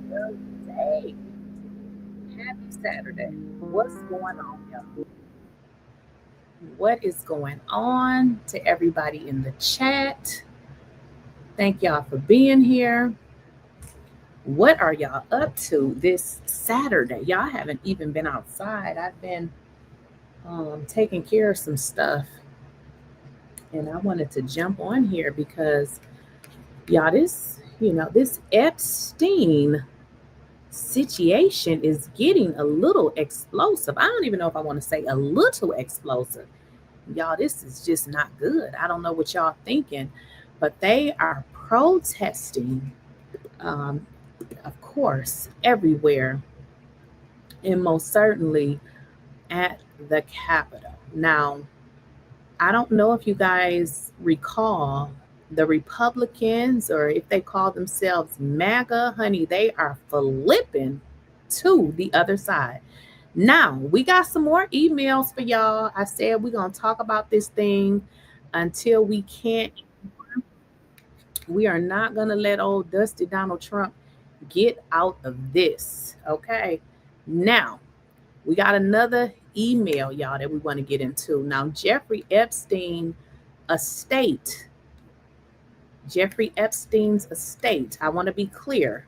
Good day. Happy Saturday. What's going on, y'all? What is going on to everybody in the chat? Thank y'all for being here. What are y'all up to this Saturday? Y'all haven't even been outside. I've been taking care of some stuff, and I wanted to jump on here because y'all, this Epstein situation is getting a little explosive. I don't even know if I want to say a little explosive. Y'all, this is just not good. I don't know what y'all thinking, but they are protesting, um, of course, everywhere, and most certainly at the Capitol. Now, I don't know if you guys recall the Republicans, or if they call themselves MAGA, honey, they are flipping to the other side. Now, we got some more emails for y'all. I said we're going to talk about this thing until we can't. We are not going to let old Dusty Donald Trump get out of this. Okay. Now, we got another email, y'all, that we want to get into. Now, estate, Jeffrey Epstein's estate, I want to be clear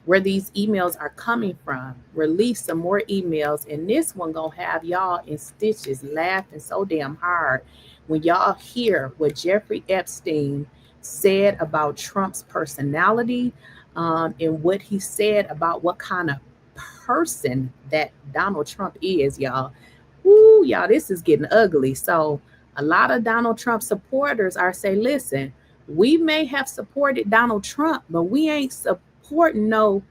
where these emails are coming from. Release some more emails, and this one gonna have y'all in stitches laughing so damn hard when y'all hear what Jeffrey Epstein said about Trump's personality, and what he said about what kind of person that Donald Trump is, y'all. Ooh, y'all, this is getting ugly. So a lot of Donald Trump supporters are saying, listen, we may have supported Donald Trump, but we ain't supporting no,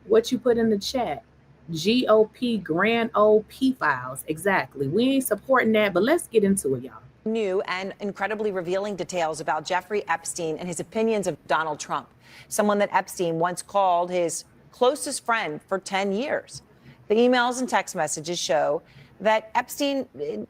what you put in the chat, GOP grand old P files. Exactly. We ain't supporting that, but let's get into it, y'all. New and incredibly revealing details about Jeffrey Epstein and his opinions of Donald Trump, someone that Epstein once called his closest friend for 10 years. The emails and text messages show that Epstein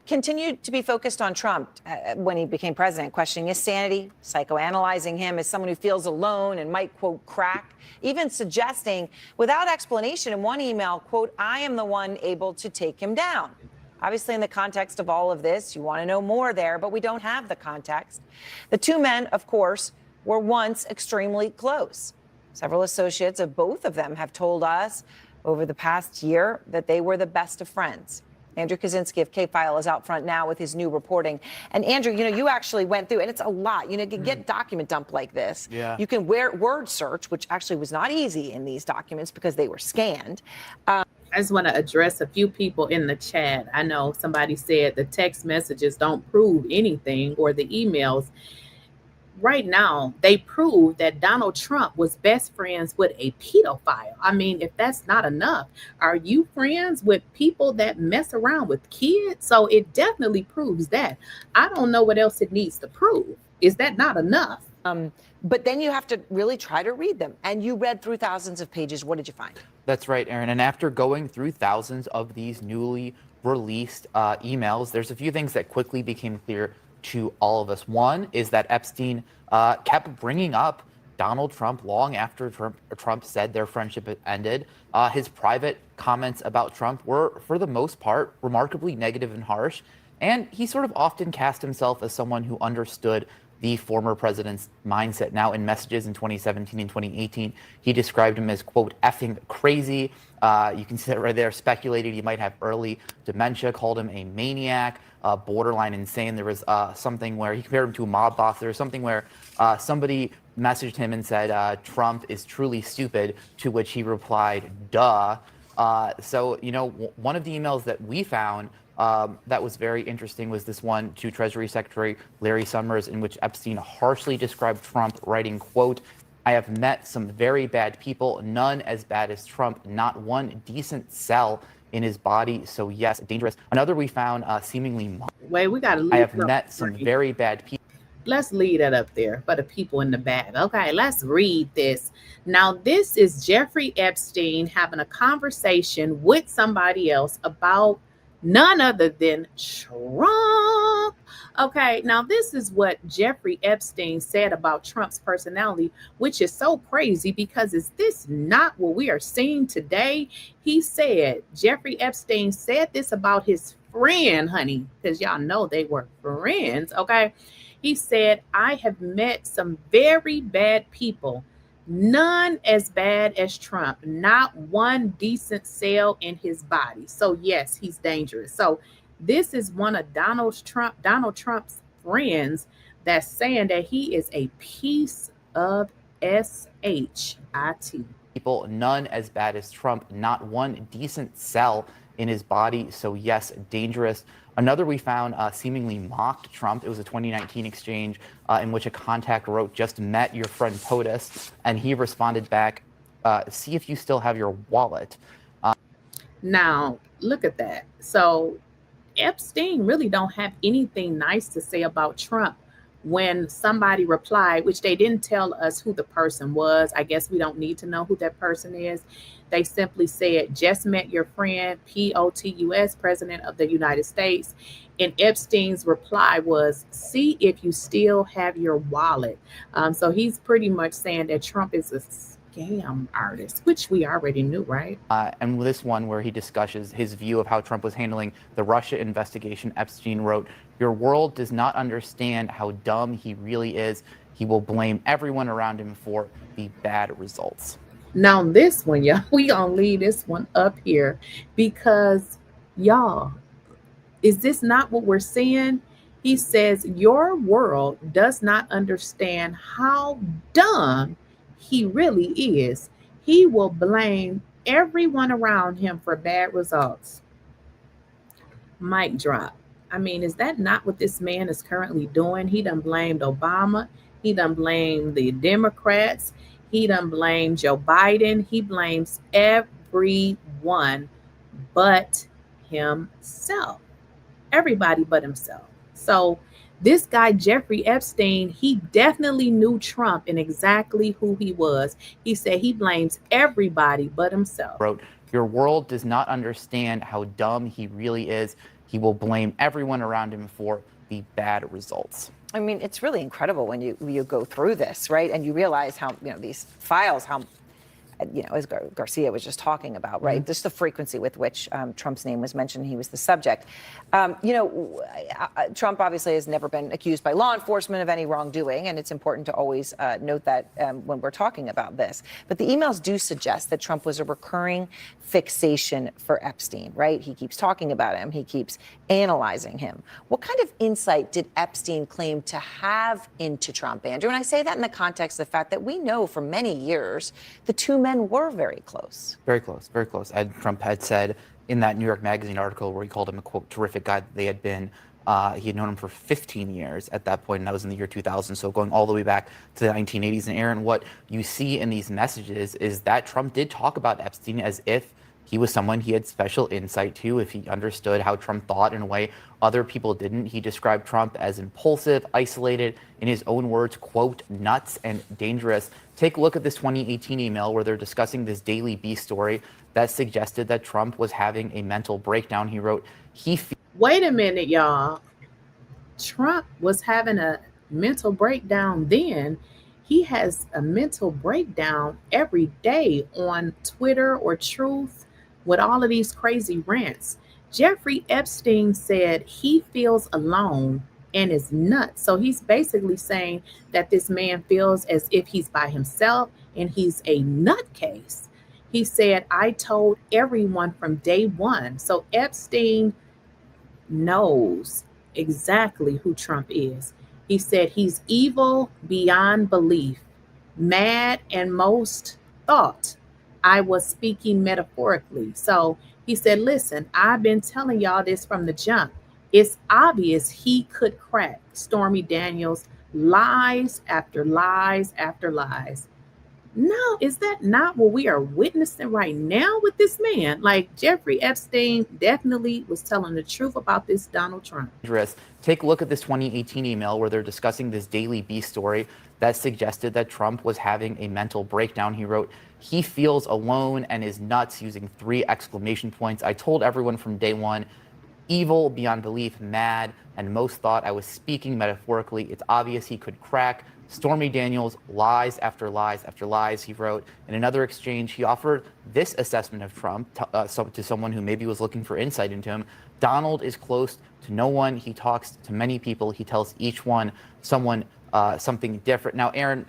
continued to be focused on Trump when he became president, questioning his sanity, psychoanalyzing him as someone who feels alone and might, quote, crack, even suggesting without explanation in one email, quote, I am the one able to take him down. Obviously, in the context of all of this, you want to know more there, but we don't have the context. The two men, of course, were once extremely close. Several associates of both of them have told us over the past year that they were the best of friends. Andrew Kaczynski of K-File is out front now with his new reporting. And Andrew, you actually went through, and it's a lot. You can get document dump like this. Yeah. You can word search, which actually was not easy in these documents because they were scanned. I just want to address a few people in the chat. I know somebody said the text messages don't prove anything, or the emails. Right now, they prove that Donald Trump was best friends with a pedophile. I mean, if that's not enough, are you friends with people that mess around with kids? So it definitely proves that. I don't know what else it needs to prove. Is that not enough? But then you have to really try to read them. And you read through thousands of pages. What did you find? That's right, Erin. And after going through thousands of these newly released emails, there's a few things that quickly became clear to all of us. One is that Epstein kept bringing up Donald Trump long after Trump said their friendship had ended. His private comments about Trump were, for the most part, remarkably negative and harsh. And he sort of often cast himself as someone who understood the former president's mindset. Now, in messages in 2017 and 2018, he described him as, quote, effing crazy. You can see that right there, speculated he might have early dementia, called him a maniac, borderline insane. There was something where he compared him to a mob boss. There was something where somebody messaged him and said, Trump is truly stupid, to which he replied, duh. So, one of the emails that we found that was very interesting was this one to Treasury Secretary Larry Summers, in which Epstein harshly described Trump, writing, quote, I have met some very bad people, none as bad as Trump, not one decent cell in his body. So yes, dangerous. Another we found seemingly. Wait, we got to leave. I have met some very bad people. Let's leave that up there for the people in the back. Okay, let's read this. Now, this is Jeffrey Epstein having a conversation with somebody else about none other than Trump. Okay, now this is what Jeffrey Epstein said about Trump's personality, which is so crazy because is this not what we are seeing today? He said, Jeffrey Epstein said this about his friend, honey, because y'all know they were friends, okay? He said, I have met some very bad people. None as bad as Trump, not one decent cell in his body. So yes, he's dangerous. So this is one of Donald Trump's friends that's saying that he is a piece of shit. People, none as bad as Trump, not one decent cell in his body. So yes, dangerous. Another we found seemingly mocked Trump. It was a 2019 exchange in which a contact wrote, just met your friend POTUS, and he responded back, see if you still have your wallet. Now, look at that. So Epstein really don't have anything nice to say about Trump when somebody replied, which they didn't tell us who the person was. I guess we don't need to know who that person is. They simply said, just met your friend, POTUS, President of the United States. And Epstein's reply was, see if you still have your wallet. So he's pretty much saying that Trump is a scam artist, which we already knew, right? And this one where he discusses his view of how Trump was handling the Russia investigation, Epstein wrote, your world does not understand how dumb he really is. He will blame everyone around him for the bad results. Now this one, y'all, we gonna leave this one up here because y'all, is this not what we're seeing? He says, your world does not understand how dumb he really is. He will blame everyone around him for bad results. Mic drop. I mean, is that not what this man is currently doing? He done blamed Obama. He done blamed the Democrats. He done blamed Joe Biden. He blames everyone but himself. Everybody but himself. So this guy, Jeffrey Epstein, he definitely knew Trump and exactly who he was. He said he blames everybody but himself. Wrote, your world does not understand how dumb he really is. He will blame everyone around him for the bad results. I mean, it's really incredible when you go through this, right? And you realize how, these files, how, as Garcia was just talking about, right? Just the frequency with which Trump's name was mentioned, he was the subject. Trump obviously has never been accused by law enforcement of any wrongdoing, and it's important to always note that when we're talking about this. But the emails do suggest that Trump was a recurring fixation for Epstein, right? He keeps talking about him. He keeps analyzing him. What kind of insight did Epstein claim to have into Trump, Andrew? And I say that in the context of the fact that we know for many years the two men were very close. Very close, very close. Trump had said in that New York Magazine article where he called him a, quote, terrific guy that they had been, he had known him for 15 years at that point, and that was in the year 2000, so going all the way back to the 1980s. And Aaron, what you see in these messages is that Trump did talk about Epstein as if he was someone he had special insight to, if he understood how Trump thought in a way other people didn't. He described Trump as impulsive, isolated, in his own words, quote, nuts and dangerous. Take a look at this 2018 email where they're discussing this Daily Beast story that suggested that Trump was having a mental breakdown. He wrote, wait a minute, y'all. Trump was having a mental breakdown then. He has a mental breakdown every day on Twitter or Truth with all of these crazy rants. Jeffrey Epstein said he feels alone and is nuts. So he's basically saying that this man feels as if he's by himself and he's a nutcase. He said, I told everyone from day one. So Epstein knows exactly who Trump is. He said he's evil beyond belief, mad, and most thought I was speaking metaphorically. So he said, listen, I've been telling y'all this from the jump. It's obvious he could crack Stormy Daniels' lies after lies after lies. No, is that not what we are witnessing right now with this man? Like Jeffrey Epstein definitely was telling the truth about this Donald Trump. Take a look at this 2018 email where they're discussing this Daily Beast story that suggested that Trump was having a mental breakdown. He wrote, he feels alone and is nuts, using 3 exclamation points. I told everyone from day one, evil beyond belief, mad, and most thought I was speaking metaphorically. It's obvious he could crack. Stormy Daniels, lies after lies after lies, he wrote. In another exchange, he offered this assessment of Trump to someone who maybe was looking for insight into him. Donald is close to no one. He talks to many people. He tells each one something different. Now, Aaron,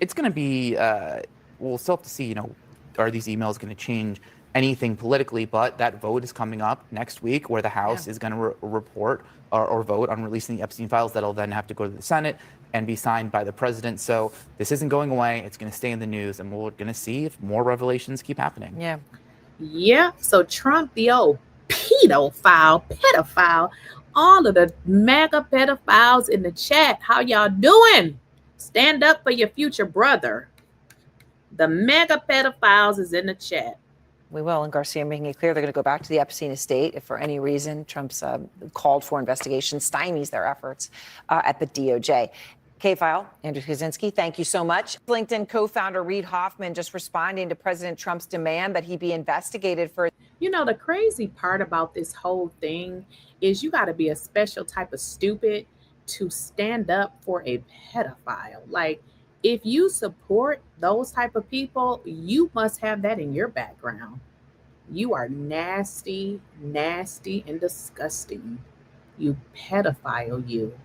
it's going to be, we'll still have to see, are these emails going to change anything politically? But that vote is coming up next week where the House is going to report or vote on releasing the Epstein files that'll then have to go to the Senate and be signed by the president. So this isn't going away. It's going to stay in the news, and we're going to see if more revelations keep happening. Yeah. So Trump, the old pedophile, all of the mega pedophiles in the chat, how y'all doing? Stand up for your future brother. The mega pedophiles is in the chat. We will, and Garcia making it clear they're going to go back to the Epstein estate if for any reason Trump's called for investigation stymies their efforts at the DOJ. K-File, Andrew Kaczynski, thank you so much. LinkedIn co-founder Reid Hoffman just responding to President Trump's demand that he be investigated for. The crazy part about this whole thing is you got to be a special type of stupid to stand up for a pedophile. Like, if you support those type of people, you must have that in your background. You are nasty, nasty, and disgusting. You pedophile, you.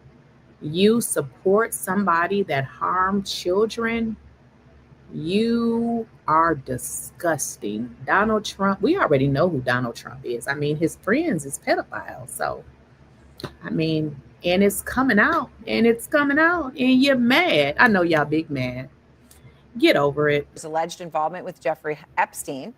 You support somebody that harmed children. You are disgusting. Donald Trump, we already know who Donald Trump is. I mean, his friends is pedophiles. So, and it's coming out, and you're mad. I know y'all big mad. Get over it. His alleged involvement with Jeffrey Epstein.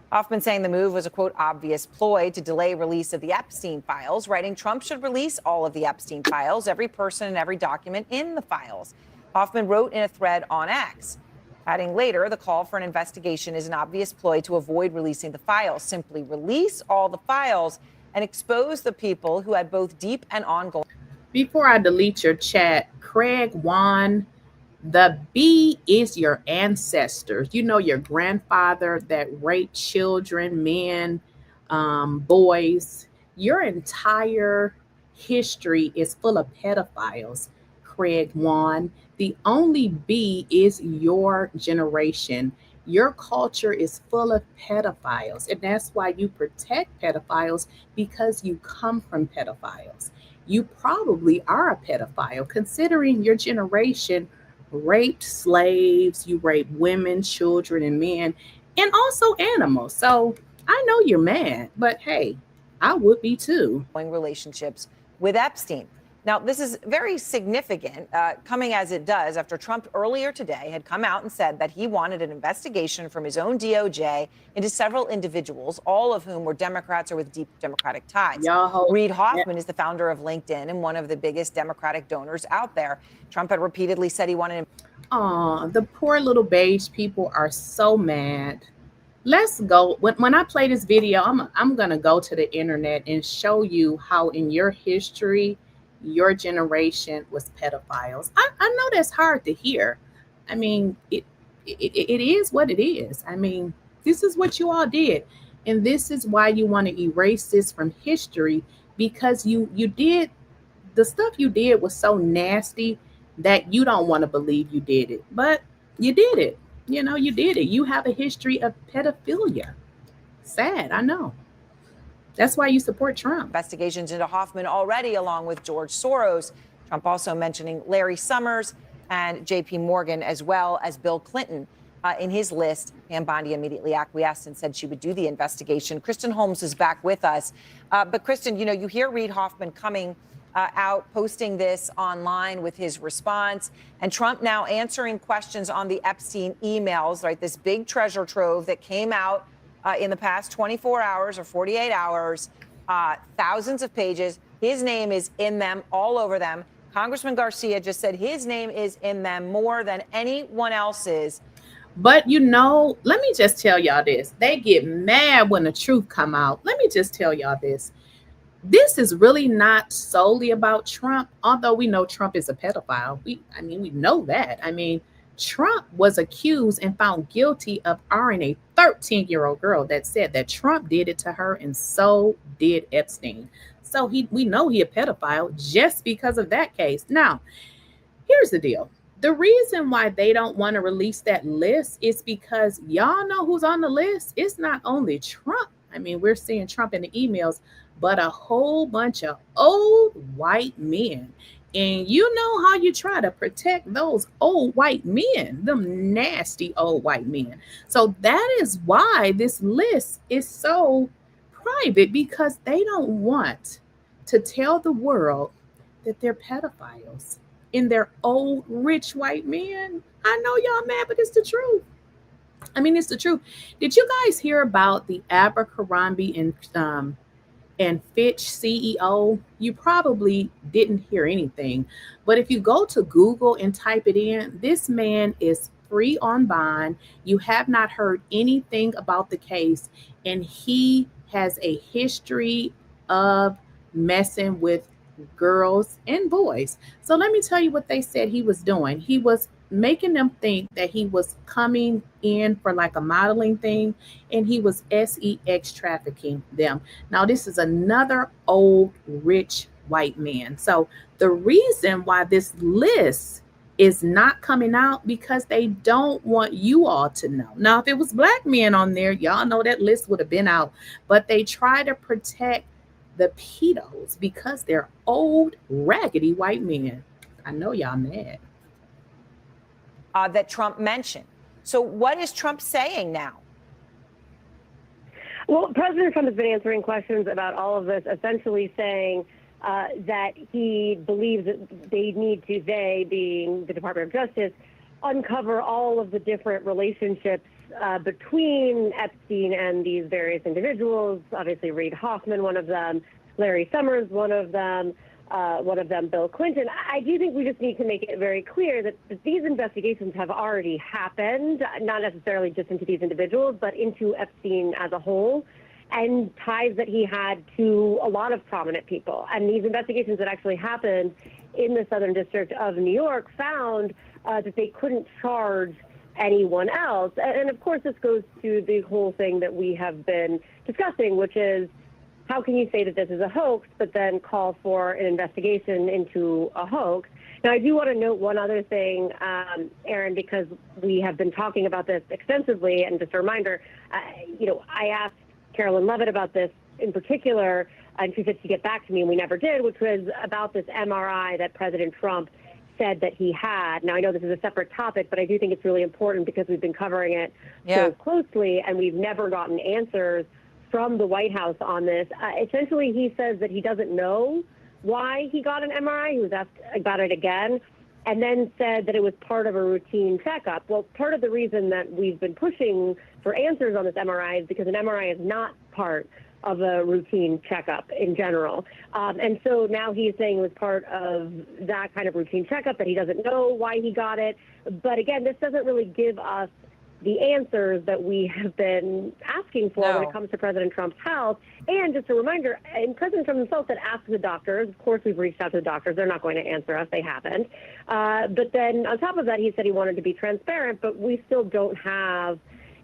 Hoffman saying the move was a, quote, obvious ploy to delay release of the Epstein files, writing Trump should release all of the Epstein files, every person and every document in the files. Hoffman wrote in a thread on X, adding later, the call for an investigation is an obvious ploy to avoid releasing the files. Simply release all the files and expose the people who had both deep and ongoing. Before I delete your chat, Craig Wan, the B is your ancestors. Your grandfather that raped children, men, boys. Your entire history is full of pedophiles, Craig Wan. The only B is your generation. Your culture is full of pedophiles, and that's why you protect pedophiles, because you come from pedophiles. You probably are a pedophile, considering your generation raped slaves, you raped women, children, and men, and also animals. So I know you're mad, but hey, I would be too. Relationships with Epstein. Now, this is very significant, coming as it does after Trump earlier today had come out and said that he wanted an investigation from his own DOJ into several individuals, all of whom were Democrats or with deep Democratic ties. Reid Hoffman is the founder of LinkedIn and one of the biggest Democratic donors out there. Trump had repeatedly said he wanted. The poor little beige people are so mad. Let's go. When I play this video, I'm going to go to the internet and show you how in your history, your generation was pedophiles. I know that's hard to hear. It is what it is. This is what you all did. And this is why you want to erase this from history, because you did, the stuff you did was so nasty that you don't want to believe you did it. But you did it. You did it. You have a history of pedophilia. Sad, I know. That's why you support Trump. Investigations into Hoffman already, along with George Soros. Trump also mentioning Larry Summers and J.P. Morgan, as well as Bill Clinton in his list. Pam Bondi immediately acquiesced and said she would do the investigation. Kristen Holmes is back with us. But Kristen, you hear Reid Hoffman coming out, posting this online with his response, and Trump now answering questions on the Epstein emails, right? This big treasure trove that came out in the past 24 hours or 48 hours, thousands of pages. His name is in them, all over them. Congressman Garcia just said his name is in them more than anyone else's. But let me just tell y'all this. They get mad when the truth come out. Let me just tell y'all this. This is really not solely about Trump, although we know Trump is a pedophile. We know that. Trump was accused and found guilty of R-ing a 13-year-old girl that said that Trump did it to her, and so did Epstein. So we know he a pedophile just because of that case. Now, here's the deal. The reason why they don't want to release that list is because y'all know who's on the list. It's not only Trump. I mean, we're seeing Trump in the emails, but a whole bunch of old white men. And you know how you try to protect those old white men, them nasty old white men. So that is why this list is so private, because they don't want to tell the world that they're pedophiles in their old rich white men. I know y'all mad, but it's the truth. I mean, it's the truth. Did you guys hear about the Abercrombie and Fitch CEO? You probably didn't hear anything, but if you go to Google and type it in, this man is free on bond. You have not heard anything about the case, and he has a history of messing with girls and boys. So let me tell you what they said he was doing. He was making them think that he was coming in for like a modeling thing, and he was sex trafficking them. Now, this is another old rich white man. So the reason why this list is not coming out, because they don't want you all to know. Now, if it was black men on there, y'all know that list would have been out, but they try to protect the pedos because they're old, raggedy white men. I know y'all mad. That Trump mentioned. So what is Trump saying now? Well, President Trump has been answering questions about all of this, essentially saying that he believes that they need to, they being the Department of Justice, uncover all of the different relationships between Epstein and these various individuals. Obviously, Reid Hoffman, one of them, Larry Summers, one of them, Bill Clinton. I do think we just need to make it very clear that these investigations have already happened, not necessarily just into these individuals, but into Epstein as a whole, and ties that he had to a lot of prominent people. And these investigations that actually happened in the Southern District of New York found that they couldn't charge anyone else. And of course, this goes to the whole thing that we have been discussing, which is, how can you say that this is a hoax, but then call for an investigation into a hoax? Now, I do want to note one other thing, Aaron, because we have been talking about this extensively, and just a reminder, I asked Carolyn Levitt about this in particular, and she said she'd get back to me, and we never did, which was about this MRI that President Trump said that he had. Now, I know this is a separate topic, but I do think it's really important because we've been covering it so closely, and we've never gotten answers from the White House on this. Essentially, he says that he doesn't know why he got an MRI. He was asked about it again, and then said that it was part of a routine checkup. Well, part of the reason that we've been pushing for answers on this MRI is because an MRI is not part of a routine checkup in general. And so now he's saying it was part of that kind of routine checkup, that he doesn't know why he got it. But again, this doesn't really give us the answers that we have been asking for when it comes to President Trump's health. And just a reminder, and President Trump himself had asked the doctors. Of course, we've reached out to the doctors. They're not going to answer us. They haven't. But then on top of that, he said he wanted to be transparent, but we still don't have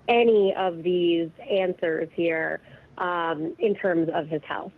any of these answers here in terms of his health.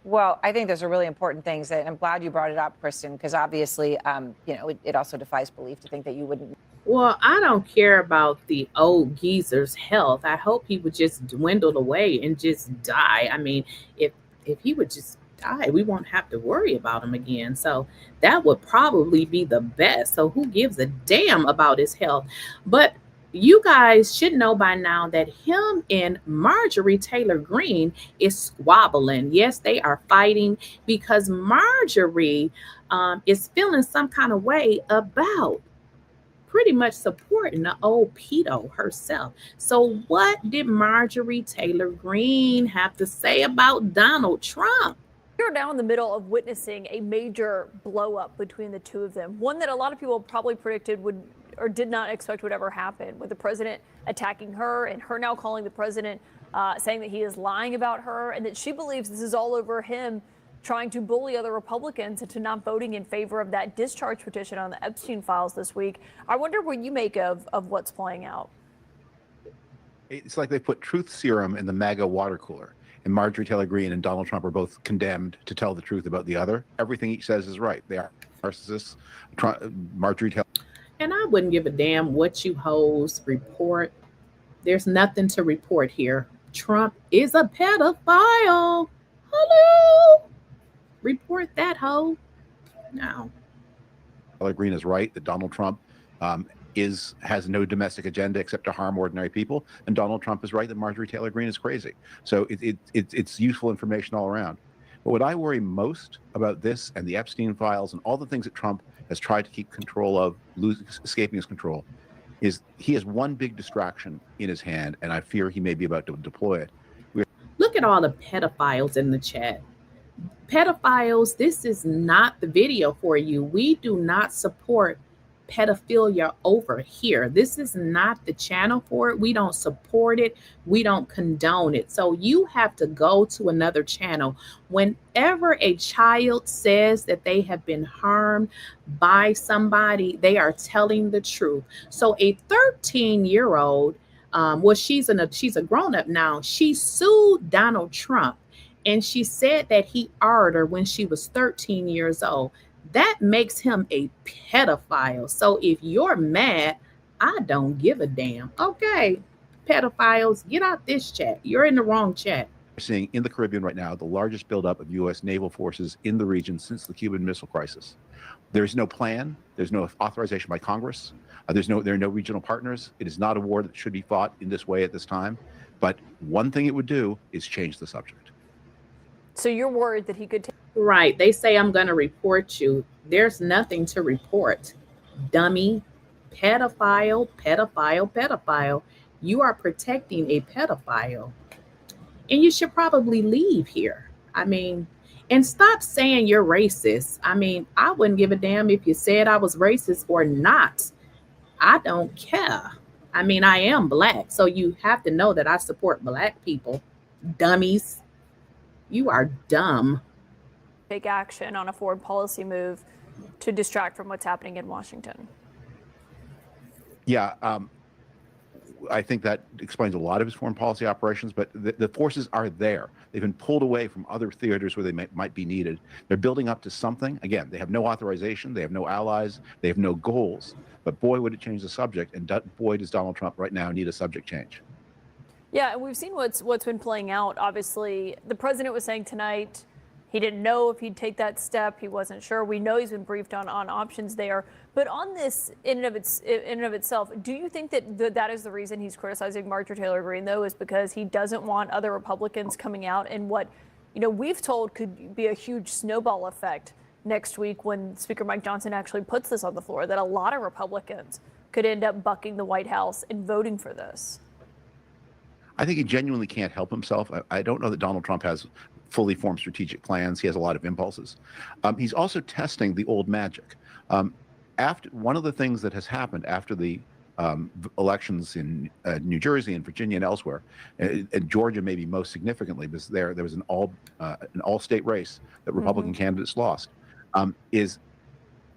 Well, I think those are really important things, and I'm glad you brought it up, Kristen, because obviously, it also defies belief to think that you wouldn't. Well, I don't care about the old geezer's health. I hope he would just dwindle away and just die. I mean, if he would just die, we won't have to worry about him again. So that would probably be the best. So who gives a damn about his health? But you guys should know by now that him and Marjorie Taylor Greene is squabbling. Yes, they are fighting because Marjorie is feeling some kind of way about pretty much supporting the old pedo herself. So what did Marjorie Taylor Greene have to say about Donald Trump? We're now in the middle of witnessing a major blow up between the two of them. One that a lot of people probably predicted would or did not expect would ever happen, with the president attacking her and her now calling the president, saying that he is lying about her and that she believes this is all over him trying to bully other Republicans into not voting in favor of that discharge petition on the Epstein files this week. I wonder what you make of what's playing out. It's like they put truth serum in the MAGA water cooler. and Marjorie Taylor Greene and Donald Trump are both condemned to tell the truth about the other. Everything each says is right. They are narcissists. Marjorie Taylor. And I wouldn't give a damn what you hoes report. There's nothing to report here. Trump is a pedophile. Hello. Report that hoe. No. Taylor Greene is right that Donald Trump has no domestic agenda except to harm ordinary people, and Donald Trump is right that Marjorie Taylor Greene is crazy. So it's useful information all around. But what I worry most about this and the Epstein files and all the things that Trump has tried to keep control of, escaping his control, is he has one big distraction in his hand, and I fear he may be about to deploy it. Look at all the pedophiles in the chat. Pedophiles, this is not the video for you. We do not support pedophilia over here. This is not the channel for it. We don't support it. We don't condone it. So you have to go to another channel. Whenever a child says that they have been harmed by somebody, they are telling the truth. So a 13-year-old, well, she's a grown-up now. She sued Donald Trump, and she said that he a'd her when she was 13 years old. That makes him a pedophile. So if you're mad, I don't give a damn. Okay, pedophiles, get out this chat. You're in the wrong chat. We're seeing in the Caribbean right now the largest buildup of U.S. naval forces in the region since the Cuban Missile Crisis. There's no plan. There's no authorization by Congress. There are no regional partners. It is not a war that should be fought in this way at this time. But one thing it would do is change the subject. So you're worried that he could take. Right. They say I'm going to report you. There's nothing to report. Dummy. Pedophile, pedophile, pedophile. You are protecting a pedophile. And you should probably leave here. I mean, and stop saying you're racist. I mean, I wouldn't give a damn if you said I was racist or not. I don't care. I mean, I am black. So you have to know that I support black people. Dummies. You are dumb. Take action on a foreign policy move to distract from what's happening in Washington. Yeah, I think that explains a lot of his foreign policy operations, but the forces are there. They've been pulled away from other theaters where they might be needed. They're building up to something. Again, they have no authorization, they have no allies, they have no goals. But boy, would it change the subject, and boy, does Donald Trump right now need a subject change. Yeah, and we've seen what's been playing out. Obviously, the president was saying tonight he didn't know if he'd take that step. He wasn't sure. We know he's been briefed on options there. But on this, in and of itself, do you think that that is the reason he's criticizing Marjorie Taylor Greene, though, is because he doesn't want other Republicans coming out in what, we've told could be a huge snowball effect next week when Speaker Mike Johnson actually puts this on the floor, that a lot of Republicans could end up bucking the White House and voting for this? I think he genuinely can't help himself. I don't know that Donald Trump has fully formed strategic plans. He has a lot of impulses. He's also testing the old magic. After one of the things that has happened after the elections in New Jersey and Virginia and elsewhere, and Georgia maybe most significantly, because there was an all-state race that Republican candidates lost, is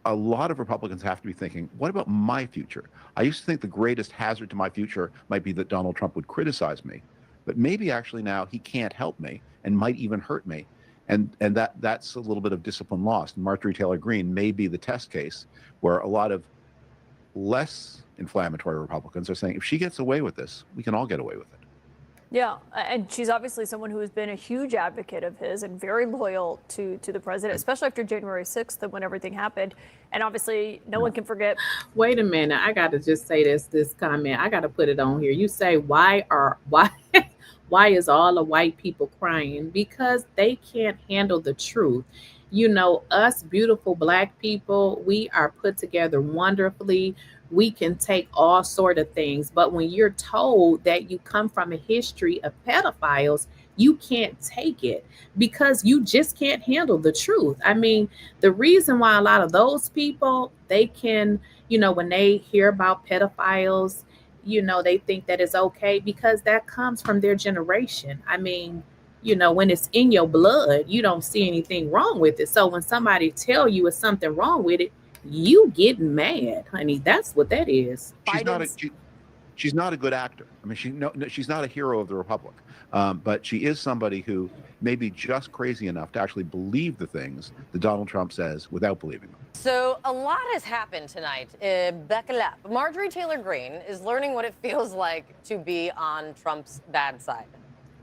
a lot of Republicans have to be thinking, what about my future? I used to think the greatest hazard to my future might be that Donald Trump would criticize me, but maybe actually now he can't help me and might even hurt me. And that's a little bit of discipline lost. And Marjorie Taylor Greene may be the test case where a lot of less inflammatory Republicans are saying, if she gets away with this, we can all get away with it. Yeah, and she's obviously someone who has been a huge advocate of his and very loyal to the president, especially after January 6th when everything happened. And obviously, no one can forget. Wait a minute. I got to just say this comment. I got to put it on here. You say, why is all the white people crying? Because they can't handle the truth. Us beautiful black people, we are put together wonderfully. We can take all sort of things. But when you're told that you come from a history of pedophiles, you can't take it because you just can't handle the truth. I mean, the reason why a lot of those people, they can, when they hear about pedophiles, they think that it's okay because that comes from their generation. I mean, when it's in your blood, you don't see anything wrong with it. So when somebody tell you it's something wrong with it, you get mad, honey. That's what that is. she's not a good actor. I mean, she's not a hero of the Republic, but she is somebody who may be just crazy enough to actually believe the things that Donald Trump says without believing them. So a lot has happened tonight. Buckle up. Marjorie Taylor Greene is learning what it feels like to be on Trump's bad side.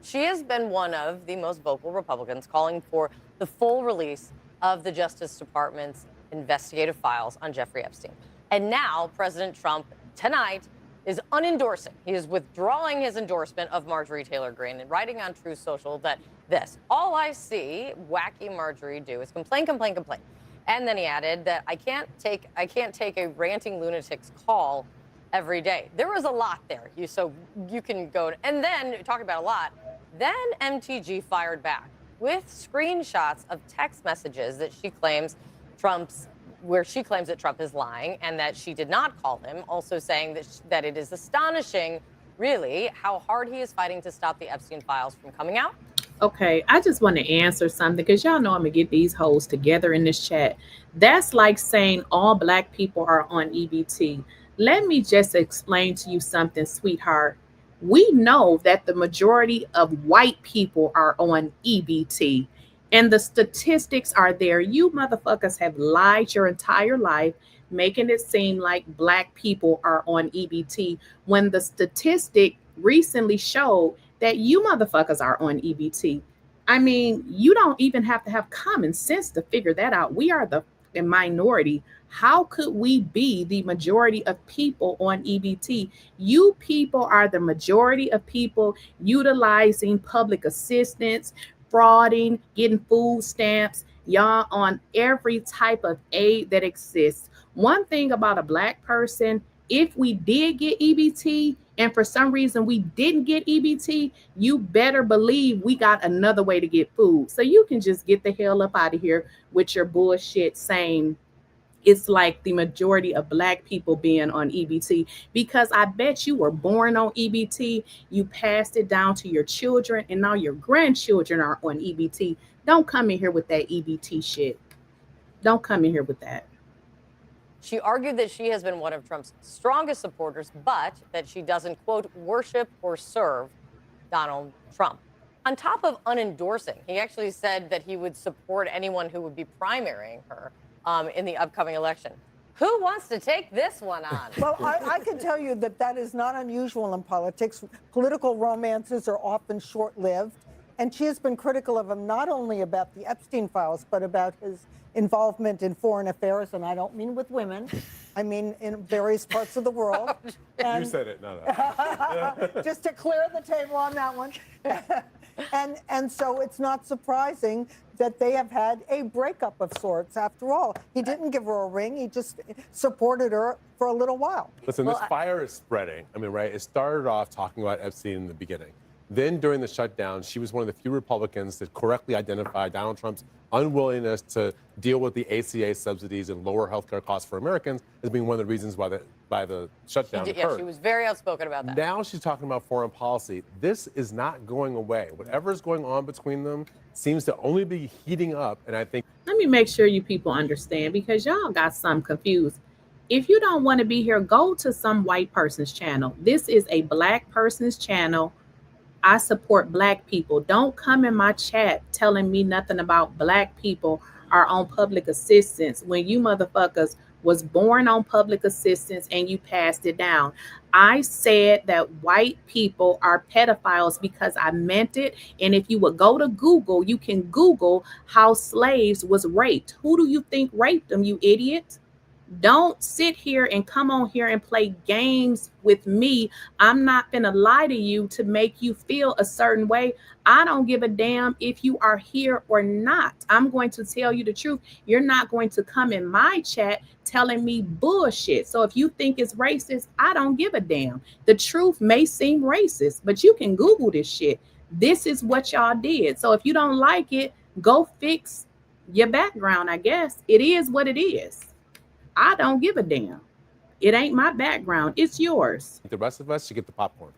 She has been one of the most vocal Republicans calling for the full release of the Justice Department's investigative files on Jeffrey Epstein. And now President Trump tonight is unendorsing. He is withdrawing his endorsement of Marjorie Taylor Greene and writing on Truth Social that all I see wacky Marjorie do is complain, complain, complain. And then he added that I can't take a ranting lunatic's call every day. There was a lot there. So you can go, and then talking about a lot, then MTG fired back with screenshots of text messages that she claims where she claims that Trump is lying and that she did not call him, also saying that it is astonishing, really, how hard he is fighting to stop the Epstein files from coming out. Okay, I just want to answer something because y'all know I'm going to get these hoes together in this chat. That's like saying all black people are on EBT. Let me just explain to you something, sweetheart. We know that the majority of white people are on EBT. And the statistics are there. You motherfuckers have lied your entire life, making it seem like black people are on EBT when the statistic recently showed that you motherfuckers are on EBT. I mean, you don't even have to have common sense to figure that out. We are the minority. How could we be the majority of people on EBT? You people are the majority of people utilizing public assistance, frauding, getting food stamps, y'all on every type of aid that exists. One thing about a black person, if we did get EBT and for some reason we didn't get EBT, you better believe we got another way to get food. So you can just get the hell up out of here with your bullshit saying it's like the majority of black people being on EBT, because I bet you were born on EBT, you passed it down to your children, and now your grandchildren are on EBT. Don't come in here with that EBT shit. Don't come in here with that. She argued that she has been one of Trump's strongest supporters, but that she doesn't, quote, worship or serve Donald Trump. On top of unendorsing, he actually said that he would support anyone who would be primarying her in the upcoming election. Who wants to take this one on? Well, I can tell you that is not unusual in politics. Political romances are often short-lived, and she has been critical of him not only about the Epstein files, but about his involvement in foreign affairs, and I don't mean with women. I mean in various parts of the world. And, you said it, no. Just to clear the table on that one. And so it's not surprising that they have had a breakup of sorts. After all, he didn't give her a ring. He just supported her for a little while. Listen, this fire is spreading. I mean, right? It started off talking about Epstein in the beginning. Then during the shutdown, she was one of the few Republicans that correctly identified Donald Trump's unwillingness to deal with the ACA subsidies and lower healthcare costs for Americans as being one of the reasons why the shutdown occurred. Yeah, she was very outspoken about that. Now she's talking about foreign policy. This is not going away. Whatever is going on between them seems to only be heating up, and I think... Let me make sure you people understand, because y'all got some confused. If you don't want to be here, go to some white person's channel. This is a black person's channel. I support black people. Don't come in my chat telling me nothing about black people are on public assistance when you motherfuckers was born on public assistance and you passed it down. I said that white people are pedophiles because I meant it. And if you would go to Google, you can Google how slaves was raped. Who do you think raped them, you idiot? Don't sit here and come on here and play games with me. I'm not gonna lie to you to make you feel a certain way. I don't give a damn if you are here or not. I'm going to tell you the truth. You're not going to come in my chat telling me bullshit. So if you think it's racist, I don't give a damn. The truth may seem racist, but you can Google this shit. This is what y'all did. So if you don't like it, go fix your background, I guess. It is what it is. I don't give a damn. It ain't my background. It's yours. The rest of us should get the popcorn.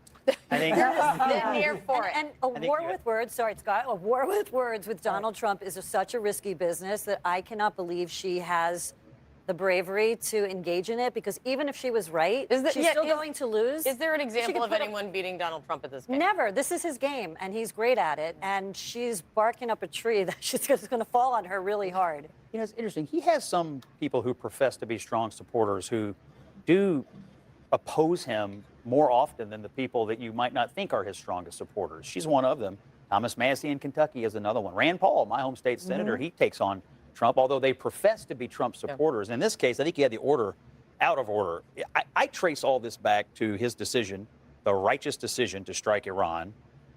I think Here for it. And a war with words, sorry, Scott, a war with words with Donald Trump is such a risky business that I cannot believe she has the bravery to engage in it, because even if she was right, she's still going to lose. Is there an She example could of put anyone beating Donald Trump at this game? Never. This is his game, and he's great at it. And she's barking up a tree that she's going to fall on her really hard. You know, it's interesting. He has some people who profess to be strong supporters who do oppose him more often than the people that you might not think are his strongest supporters. She's one of them. Thomas Massie in Kentucky is another one. Rand Paul, my home state senator, he takes on Trump, although they profess to be Trump supporters. In this case, I think he had the order out of order. I trace all this back to his decision, the righteous decision to strike Iran.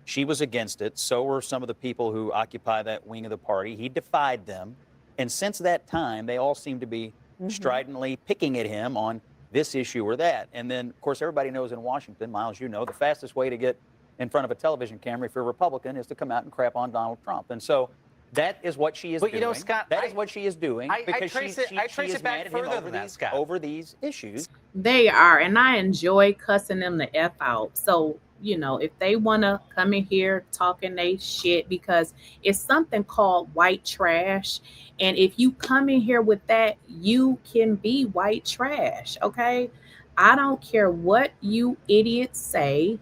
She was against it. So were some of the people who occupy that wing of the party. He defied them. And since that time, they all seem to be stridently picking at him on this issue or that. And then, of course, everybody knows in Washington, Miles, you know, the fastest way to get in front of a television camera if you're a Republican is to come out and crap on Donald Trump. And so that is what she is doing. But, you know, Scott, that is what she is doing because I trace it back further than that, Scott. Over these issues. They are, and I enjoy cussing them the F out. So, you know, if they want to come in here talking they shit, because it's something called white trash. And if you come in here with that, you can be white trash, okay? I don't care what you idiots say.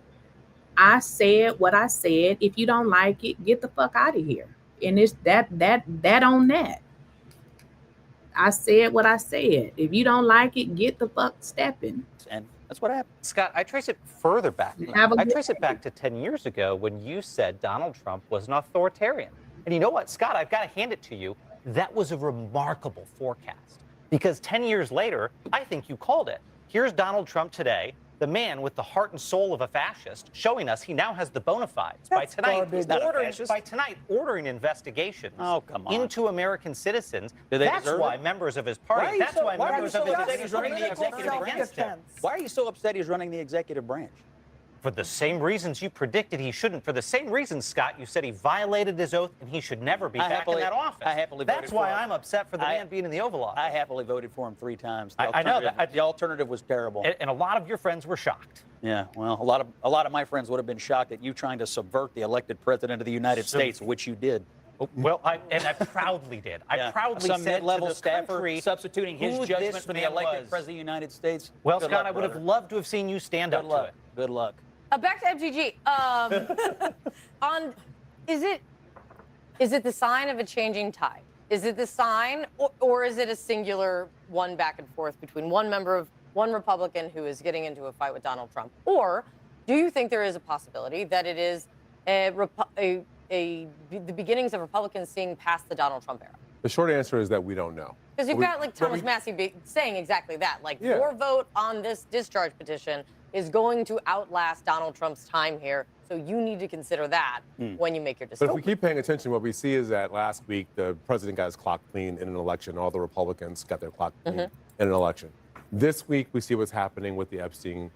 I said what I said. If you don't like it, get the fuck out of here. And it's that on that. I said what I said. If you don't like it, get the fuck stepping. And that's what happened. Scott, I trace it further back. I trace it back to 10 years ago when you said Donald Trump was an authoritarian. And you know what, Scott, I've got to hand it to you. That was a remarkable forecast. Because 10 years later, I think you called it. Here's Donald Trump today, the man with the heart and soul of a fascist, showing us he now has the bona fides. By tonight, ordering investigations into American citizens. That's why members of his party, that's why members of his he's running the executive against him. Why are you so upset he's running the executive branch? For the same reasons you predicted he shouldn't. For the same reasons, Scott, you said he violated his oath and he should never be back in that office. I happily voted That's for why him. I'm upset for the man being in the Oval Office. I happily voted for him 3 times. I know that. The alternative was terrible. And a lot of your friends were shocked. Yeah, well, a lot of my friends would have been shocked at you trying to subvert the elected president of the United States, which you did. Well, I proudly did. I proudly some said mid-level to the staffer country substituting his who judgment this for the man elected was. president of the United States. Well, Good Scott, luck, I would have brother. loved to have seen you stand up to it. Good luck. Back to FGG. Is it the sign of a changing tide? Is it the sign, or is it a singular one back and forth between one Republican who is getting into a fight with Donald Trump? Or do you think there is a possibility that it is the beginnings of Republicans seeing past the Donald Trump era? The short answer is that we don't know. Because you've got like Thomas Massie saying exactly that. Like your vote on this discharge petition is going to outlast Donald Trump's time here. So you need to consider that when you make your decision. But if we keep paying attention, what we see is that last week, the president got his clock clean in an election. All the Republicans got their clock clean in an election. This week, we see what's happening with the Epstein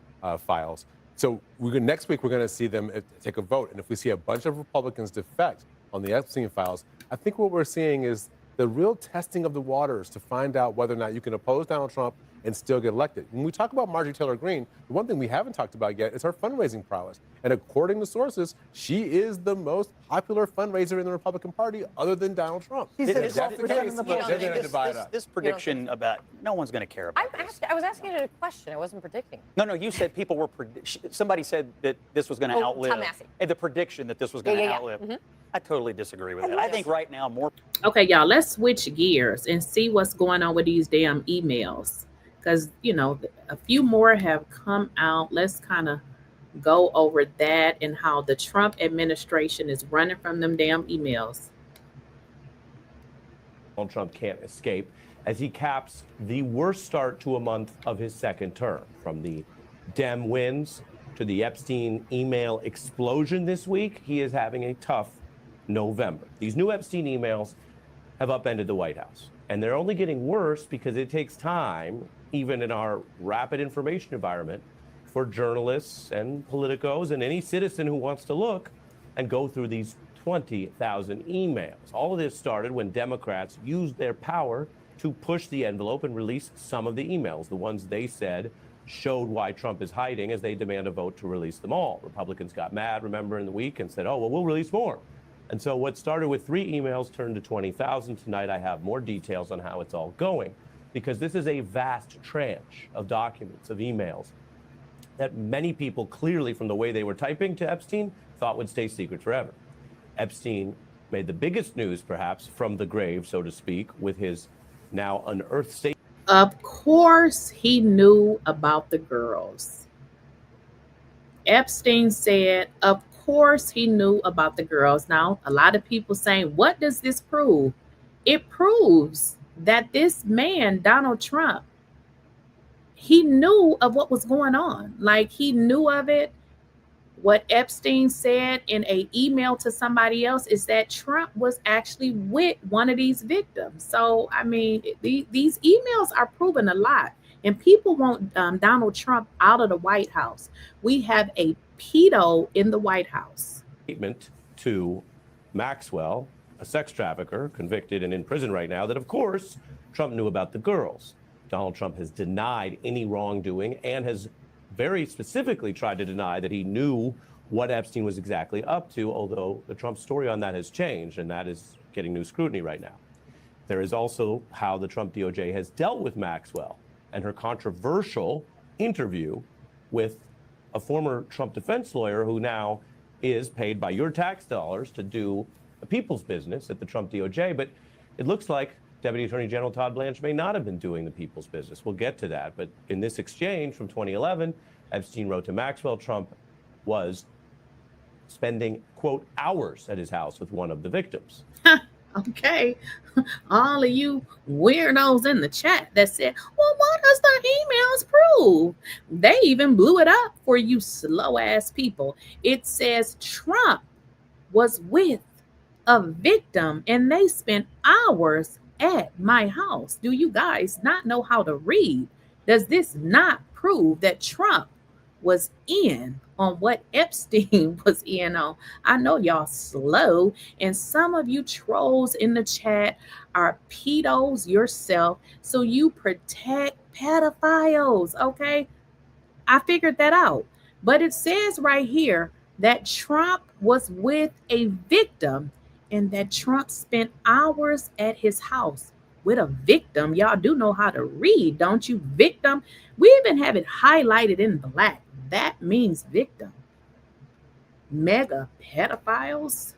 files. So next week, we're going to see them take a vote. And if we see a bunch of Republicans defect on the Epstein files, I think what we're seeing is the real testing of the waters to find out whether or not you can oppose Donald Trump and still get elected. When we talk about Marjorie Taylor Greene, the one thing we haven't talked about yet is her fundraising prowess. And according to sources, she is the most popular fundraiser in the Republican Party other than Donald Trump. This prediction about no one's going to care about this. I was asking it a question. I wasn't predicting. No, you said people were, somebody said that this was going to outlive. Tom Massie. And the prediction that this was going to outlive. I totally disagree with that. I think right now more. Okay, y'all, let's switch gears and see what's going on with these damn emails. Because, you know, a few more have come out. Let's kind of go over that and how the Trump administration is running from them damn emails. Donald Trump can't escape as he caps the worst start to a month of his second term. From the Dem wins to the Epstein email explosion this week, he is having a tough November. These new Epstein emails have upended the White House, and they're only getting worse because it takes time, even in our rapid information environment, for journalists and politicos and any citizen who wants to look and go through these 20,000 emails. All of this started when Democrats used their power to push the envelope and release some of the emails, the ones they said showed why Trump is hiding, as they demand a vote to release them all. Republicans got mad, remember, in the week and said, oh, well, we'll release more. And so what started with 3 emails turned to 20,000. Tonight, I have more details on how it's all going. because this is a vast tranche of documents, of emails, that many people clearly, from the way they were typing to Epstein, thought would stay secret forever. Epstein made the biggest news, perhaps, from the grave, so to speak, with his now unearthed statement. Of course, he knew about the girls. Epstein said, of course, he knew about the girls. Now, a lot of people saying, what does this prove? It proves that this man, Donald Trump, he knew of what was going on. Like, he knew of it. What Epstein said in an email to somebody else is that Trump was actually with one of these victims. So, I mean, these emails are proving a lot. And people want Donald Trump out of the White House. We have a pedo in the White House. Statement to Maxwell, a sex trafficker convicted and in prison right now, that, of course, Trump knew about the girls. Donald Trump has denied any wrongdoing and has very specifically tried to deny that he knew what Epstein was exactly up to, although the Trump story on that has changed, and that is getting new scrutiny right now. There is also how the Trump DOJ has dealt with Maxwell and her controversial interview with a former Trump defense lawyer who now is paid by your tax dollars to do a people's business at the Trump DOJ. But it looks like Deputy Attorney General Todd Blanche may not have been doing the people's business. We'll get to that. But in this exchange from 2011, Epstein wrote to Maxwell, Trump was spending, quote, hours at his house with one of the victims. Okay, all of you weirdos in the chat that said, well, what does the emails prove? They even blew it up for you slow ass people. It says Trump was with a victim and they spent hours at my house. Do you guys not know how to read? Does this not prove that Trump was in on what Epstein was in on? I know y'all slow, and some of you trolls in the chat are pedos yourself, so you protect pedophiles, okay? I figured that out. But it says right here that Trump was with a victim and that Trump spent hours at his house with a victim. Y'all do know how to read, don't you? Victim. We even have it highlighted in black. That means victim. Mega pedophiles.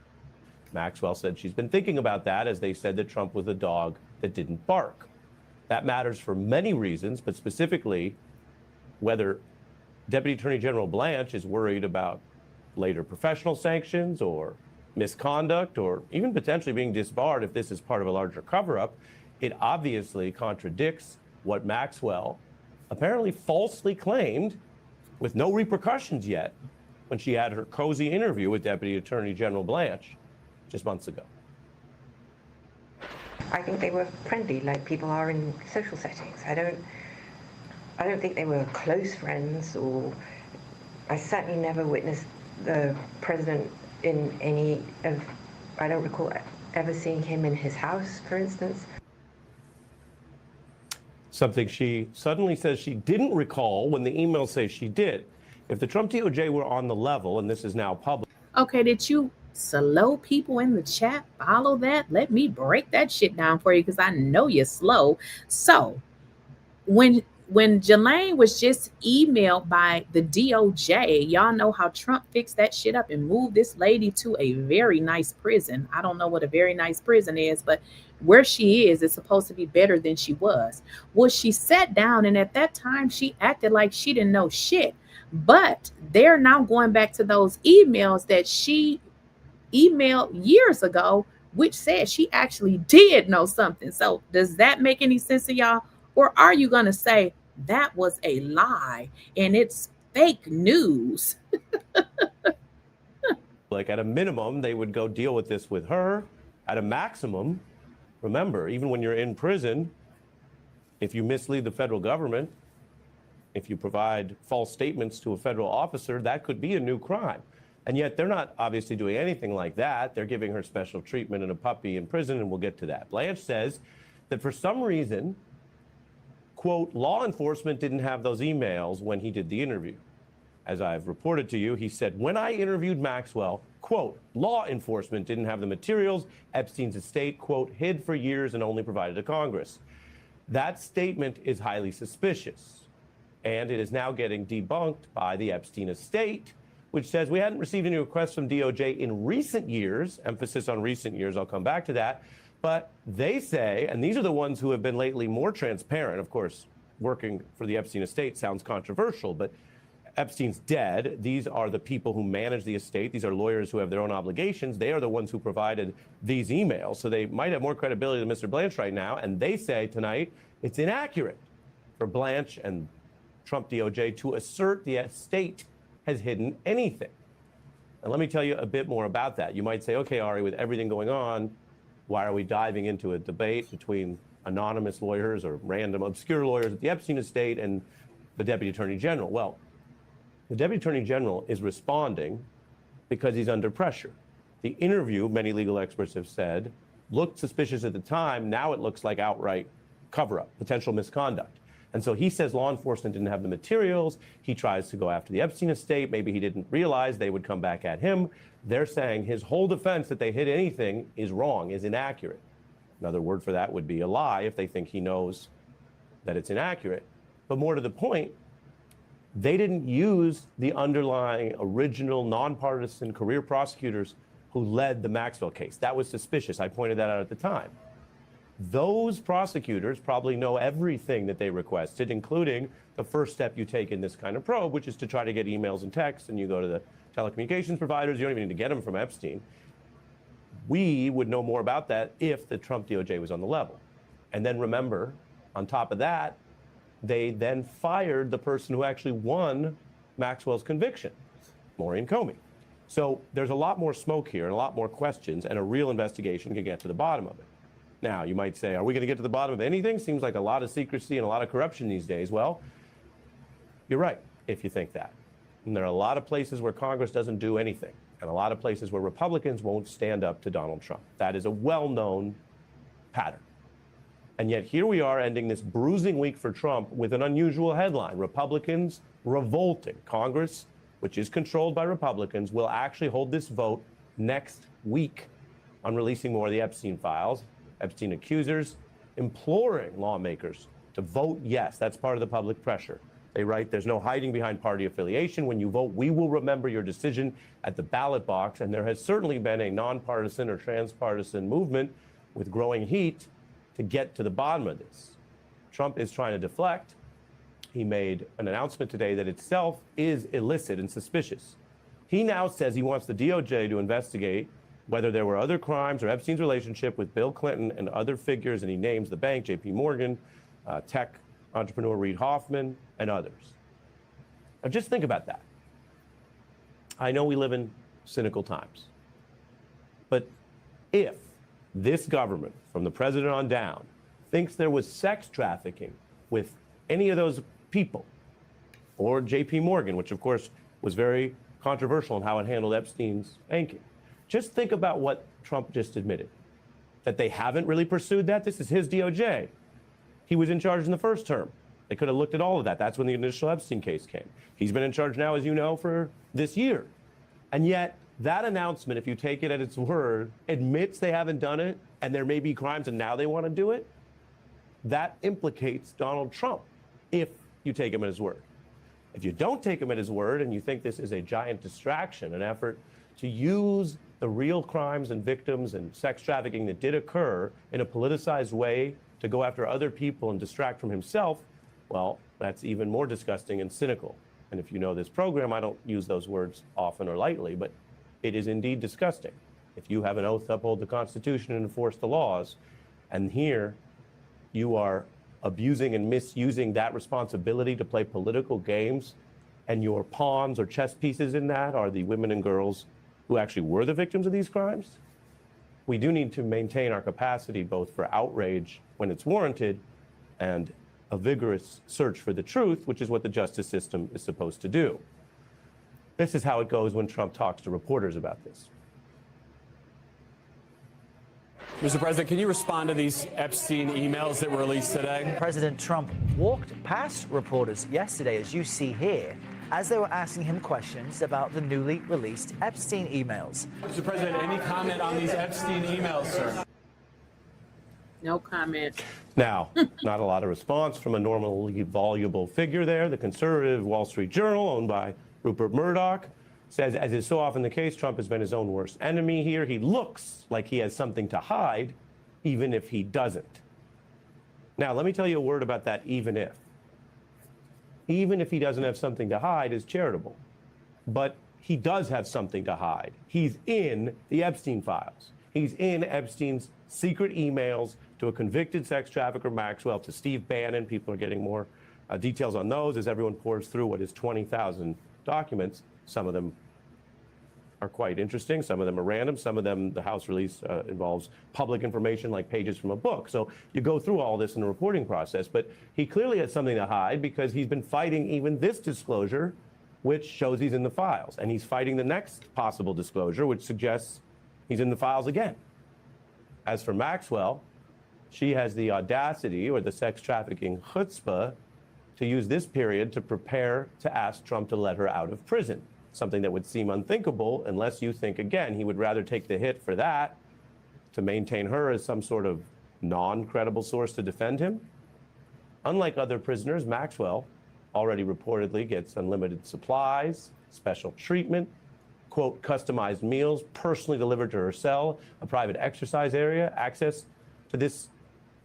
Maxwell said she's been thinking about that, as they said that Trump was a dog that didn't bark. That matters for many reasons, but specifically whether Deputy Attorney General Blanche is worried about later professional sanctions or misconduct or even potentially being disbarred if this is part of a larger cover-up. It obviously contradicts what Maxwell apparently falsely claimed with no repercussions yet when she had her cozy interview with Deputy Attorney General Blanche just months ago. I think they were friendly, like people are in social settings. I don't think they were close friends, or I certainly never witnessed the president in any of, I don't recall ever seeing him in his house, for instance. Something she suddenly says she didn't recall when the emails say she did. If the Trump DOJ were on the level, and this is now public. Okay, did you slow people in the chat follow that? Let me break that shit down for you because I know you're slow. So when 𝐬𝐮𝐬𝐫𝐞 was just emailed by the DOJ, y'all know how Trump fixed that shit up and moved this lady to a very nice prison. I don't know what a very nice prison is, but where she is supposed to be better than she was. Well, she sat down, and at that time, she acted like she didn't know shit. But they're now going back to those emails that she emailed years ago, which said she actually did know something. So does that make any sense to y'all? Or are you going to say that was a lie and it's fake news? Like, at a minimum, they would go deal with this with her. At a maximum, remember, even when you're in prison, if you mislead the federal government, if you provide false statements to a federal officer, that could be a new crime. And yet they're not obviously doing anything like that. They're giving her special treatment and a puppy in prison, and we'll get to that. Blanche says that for some reason, quote, law enforcement didn't have those emails when he did the interview. As I've reported to you, he said, when I interviewed Maxwell, quote, law enforcement didn't have the materials. Epstein's estate, quote, hid for years and only provided to Congress. That statement is highly suspicious, and it is now getting debunked by the Epstein estate, which says we hadn't received any requests from DOJ in recent years, emphasis on recent years, I'll come back to that, but they say, and these are the ones who have been lately more transparent, of course, working for the Epstein estate sounds controversial, but Epstein's dead. These are the people who manage the estate. These are lawyers who have their own obligations. They are the ones who provided these emails, so they might have more credibility than Mr. Blanche right now, and they say tonight it's inaccurate for Blanche and Trump DOJ to assert the estate has hidden anything. And let me tell you a bit more about that. You might say, okay, Ari, with everything going on, why are we diving into a debate between anonymous lawyers or random obscure lawyers at the Epstein estate and the Deputy Attorney General? Well, the Deputy Attorney General is responding because he's under pressure. The interview, many legal experts have said, looked suspicious at the time. Now it looks like outright cover-up, potential misconduct. And so he says law enforcement didn't have the materials. He tries to go after the Epstein estate. Maybe he didn't realize they would come back at him. They're saying his whole defense that they hid anything is wrong, is inaccurate. Another word for that would be a lie if they think he knows that it's inaccurate. But more to the point, they didn't use the underlying original nonpartisan career prosecutors who led the Maxwell case. That was suspicious. I pointed that out at the time. Those prosecutors probably know everything that they requested, including the first step you take in this kind of probe, which is to try to get emails and texts, and you go to the telecommunications providers. You don't even need to get them from Epstein. We would know more about that if the Trump DOJ was on the level. And then remember, on top of that, they then fired the person who actually won Maxwell's conviction, Maureen Comey. So there's a lot more smoke here and a lot more questions, and a real investigation can get to the bottom of it. Now, you might say, are we going to get to the bottom of anything? Seems like a lot of secrecy and a lot of corruption these days. Well, you're right if you think that. And there are a lot of places where Congress doesn't do anything, and a lot of places where Republicans won't stand up to Donald Trump. That is a well-known pattern. And yet here we are ending this bruising week for Trump with an unusual headline. Republicans revolting. Congress, which is controlled by Republicans, will actually hold this vote next week on releasing more of the Epstein files. Epstein accusers imploring lawmakers to vote yes. That's part of the public pressure. They write, there's no hiding behind party affiliation. When you vote, we will remember your decision at the ballot box. And there has certainly been a nonpartisan or transpartisan movement with growing heat to get to the bottom of this. Trump is trying to deflect. He made an announcement today that itself is illicit and suspicious. He now says he wants the DOJ to investigate whether there were other crimes or Epstein's relationship with Bill Clinton and other figures, and he names the bank, J.P. Morgan, tech entrepreneur Reid Hoffman, and others. Now just think about that. I know we live in cynical times, but if this government, from the president on down, thinks there was sex trafficking with any of those people, or J.P. Morgan, which of course was very controversial in how it handled Epstein's banking, just think about what Trump just admitted, that they haven't really pursued that. This is his DOJ. He was in charge in the first term. They could have looked at all of that. That's when the initial Epstein case came. He's been in charge now, as you know, for this year. And yet that announcement, if you take it at its word, admits they haven't done it and there may be crimes and now they want to do it. That implicates Donald Trump if you take him at his word. If you don't take him at his word and you think this is a giant distraction, an effort to use the real crimes and victims and sex trafficking that did occur in a politicized way to go after other people and distract from himself, well, that's even more disgusting and cynical. And if you know this program, I don't use those words often or lightly, but it is indeed disgusting. If you have an oath to uphold the Constitution and enforce the laws, and here you are abusing and misusing that responsibility to play political games, and your pawns or chess pieces in that are the women and girls who actually were the victims of these crimes, we do need to maintain our capacity both for outrage when it's warranted and a vigorous search for the truth, which is what the justice system is supposed to do. This is how it goes when Trump talks to reporters about this. Mr. President, can you respond to these Epstein emails that were released today? President Trump walked past reporters yesterday, as you see here, as they were asking him questions about the newly released Epstein emails. Mr. President, any comment on these Epstein emails, sir? No comment. Now, not a lot of response from a normally voluble figure there. The conservative Wall Street Journal, owned by Rupert Murdoch, says, as is so often the case, Trump has been his own worst enemy here. He looks like he has something to hide, even if he doesn't. Now, let me tell you a word about that even if. Even if he doesn't have something to hide is charitable. But he does have something to hide. He's in the Epstein files. He's in Epstein's secret emails to a convicted sex trafficker, Maxwell, to Steve Bannon. People are getting more details on those as everyone pours through what is 20,000 documents. Some of them are quite interesting. Some of them are random. Some of them, the House release involves public information like pages from a book. So you go through all this in the reporting process. But he clearly has something to hide because he's been fighting even this disclosure, which shows he's in the files. And he's fighting the next possible disclosure, which suggests he's in the files again. As for Maxwell, she has the audacity, or the sex trafficking chutzpah, to use this period to prepare to ask Trump to let her out of prison. Something that would seem unthinkable unless you think, again, he would rather take the hit for that to maintain her as some sort of non-credible source to defend him. Unlike other prisoners, Maxwell already reportedly gets unlimited supplies, special treatment, quote, customized meals personally delivered to her cell, a private exercise area, access to this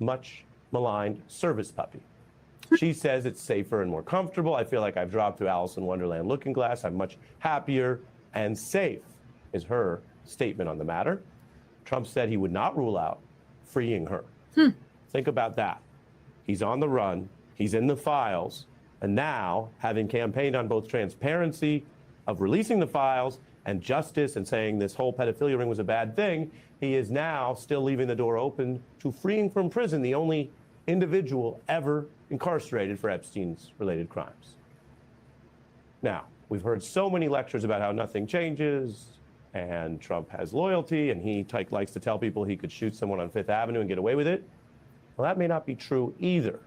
much maligned service puppy. She says it's safer and more comfortable. I feel like I've dropped through Alice in Wonderland Looking Glass. I'm much happier and safe, is her statement on the matter. Trump said he would not rule out freeing her. Think about that. He's on the run. He's in the files. And now, having campaigned on both transparency of releasing the files and justice and saying this whole pedophilia ring was a bad thing, he is now still leaving the door open to freeing from prison the only individual ever incarcerated for Epstein's related crimes. Now, we've heard so many lectures about how nothing changes and Trump has loyalty and he likes to tell people he could shoot someone on Fifth Avenue and get away with it. Well, that may not be true either.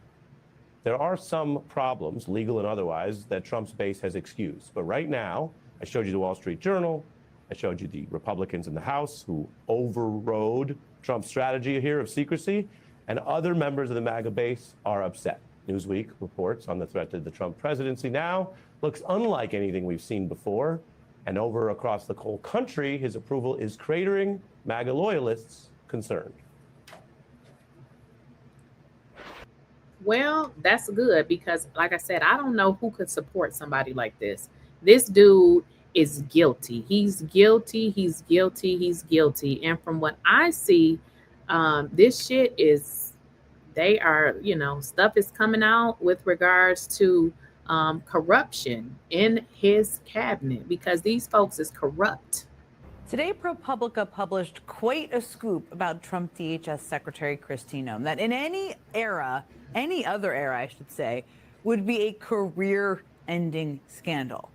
There are some problems, legal and otherwise, that Trump's base has excused. But right now, I showed you the Wall Street Journal. I showed you the Republicans in the House who overrode Trump's strategy here of secrecy, and other members of the MAGA base are upset. Newsweek reports on the threat to the Trump presidency now looks unlike anything we've seen before, and over across the whole country, his approval is cratering, MAGA loyalists concerned. Well, that's good because, like I said, I don't know who could support somebody like this. This dude is guilty. He's guilty. He's guilty. He's guilty. And from what I see, this shit is, they are, stuff is coming out with regards to corruption in his cabinet because these folks is corrupt. Today, ProPublica published quite a scoop about Trump DHS Secretary Kristi Noem that in any other era, I should say, would be a career-ending scandal.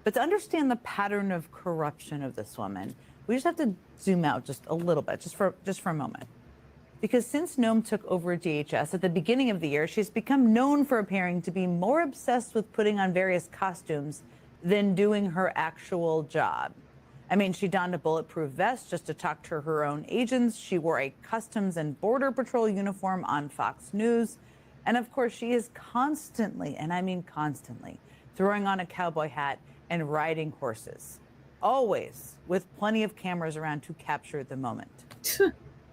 But to understand the pattern of corruption of this woman, we just have to zoom out just a little bit, just for a moment. Because since Noem took over DHS at the beginning of the year, she's become known for appearing to be more obsessed with putting on various costumes than doing her actual job. I mean, she donned a bulletproof vest just to talk to her own agents. She wore a Customs and Border Patrol uniform on Fox News. And of course, she is constantly, and I mean constantly, throwing on a cowboy hat and riding horses, always with plenty of cameras around to capture the moment.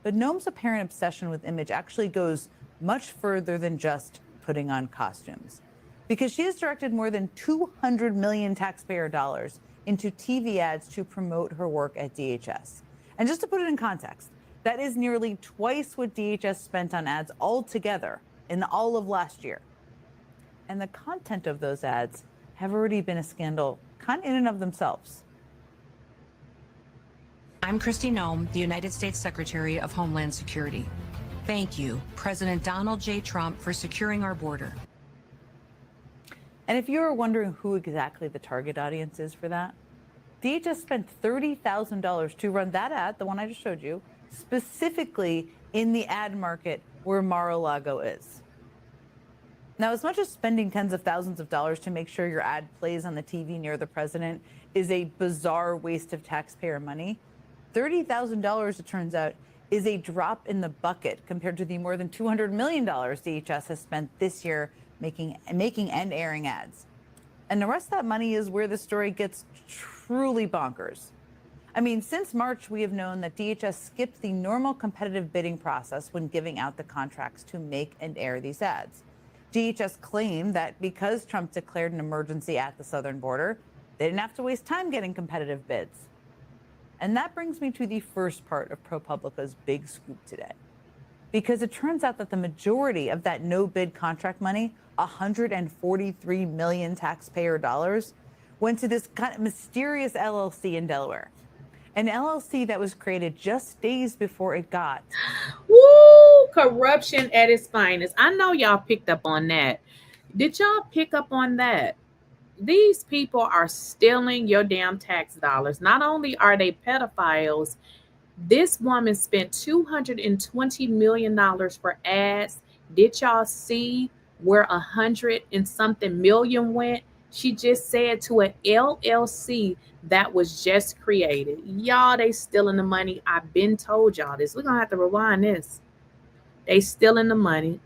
But Noem's apparent obsession with image actually goes much further than just putting on costumes, because she has directed more than 200 million taxpayer dollars into TV ads to promote her work at DHS. And just to put it in context, that is nearly twice what DHS spent on ads altogether in all of last year. And the content of those ads have already been a scandal kind of in and of themselves. I'm Kristi Noem, the United States Secretary of Homeland Security. Thank you, President Donald J. Trump, for securing our border. And if you were wondering who exactly the target audience is for that, DHS spent $30,000 to run that ad, the one I just showed you, specifically in the ad market where Mar-a-Lago is. Now, as much as spending tens of thousands of dollars to make sure your ad plays on the TV near the president is a bizarre waste of taxpayer money, $30,000, it turns out, is a drop in the bucket compared to the more than $200 million DHS has spent this year making and airing ads. And the rest of that money is where the story gets truly bonkers. I mean, since March, we have known that DHS skipped the normal competitive bidding process when giving out the contracts to make and air these ads. DHS claimed that because Trump declared an emergency at the southern border, they didn't have to waste time getting competitive bids. And that brings me to the first part of ProPublica's big scoop today. Because it turns out that the majority of that no-bid contract money, 143 million taxpayer dollars, went to this kind of mysterious LLC in Delaware. An LLC that was created just days before it got. Woo! Corruption at its finest. I know y'all picked up on that. Did y'all pick up on that? These people are stealing your damn tax dollars. Not only are they pedophiles, this woman spent $220 million for ads. Did y'all see where 100 and something million went? She just said to an LLC that was just created. Y'all, they stealing the money. I've been told y'all this. We're going to have to rewind this. They stealing the money.